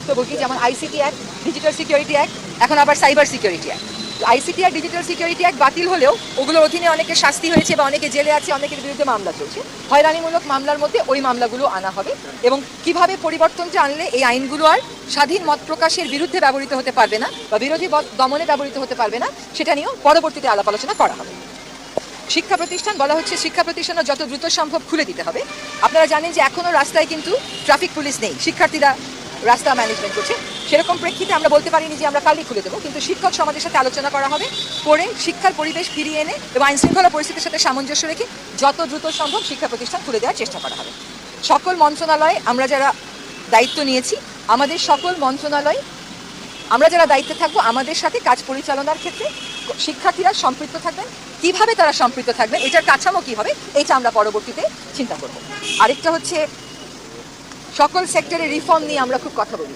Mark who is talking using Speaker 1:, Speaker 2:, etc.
Speaker 1: ভুক্তভোগী, যেমন ICT act, digital security act, এখন আবার সাইবার সিকিউরিটি অ্যাক্ট। আইসিটি আর ডিজিটাল সিকিউরিটি অ্যাক্ট বাতিল হলেও ওগুলোর অধীনে অনেকের শাস্তি হয়েছে বা অনেকে জেলে আছে, অনেকের বিরুদ্ধে মামলা চলছে। হয়রানিমূলক মামলার মধ্যে ওই মামলাগুলো আনা হবে এবং কিভাবে পরিবর্তনটা আনলে এই আইনগুলো আর স্বাধীন মত প্রকাশের বিরুদ্ধে ব্যবহৃত হতে পারবে না বা বিরোধী দমনে ব্যবহৃত হতে পারবে না, সেটা নিয়েও পরবর্তীতে আলাপ আলোচনা করা হবে। শিক্ষা প্রতিষ্ঠান বলা হচ্ছে, শিক্ষা প্রতিষ্ঠানও যত দ্রুত সম্ভব খুলে দিতে হবে। আপনারা জানেন যে এখনও রাস্তায় কিন্তু ট্রাফিক পুলিশ নেই, শিক্ষার্থীরা রাস্তা ম্যানেজমেন্ট করছে। সেরকম প্রেক্ষিতে আমরা বলতে পারিনি যে আমরা কালই খুলে দেবো, কিন্তু শিক্ষক সমাজের সাথে আলোচনা করা হবে, করে শিক্ষার পরিবেশ ফিরিয়ে এনে এবং আইন শৃঙ্খলা পরিস্থিতির সাথে সামঞ্জস্য রেখে যত দ্রুত সম্ভব শিক্ষা প্রতিষ্ঠান খুলে দেওয়ার চেষ্টা করা হবে। সকল মন্ত্রণালয়ে আমরা যারা দায়িত্ব নিয়েছি, আমাদের সকল মন্ত্রণালয় আমরা যারা দায়িত্বে থাকবো, আমাদের সাথে কাজ পরিচালনার ক্ষেত্রে শিক্ষার্থীরা সম্পৃক্ত থাকবেন। কিভাবে তারা সম্পৃক্ত থাকবেন, এটার কাঠামো কী হবে, এটা আমরা পরবর্তীতে চিন্তা করব। আরেকটা হচ্ছে সকল সেক্টরে রিফর্ম নিয়ে আমরা খুব কথা বলি।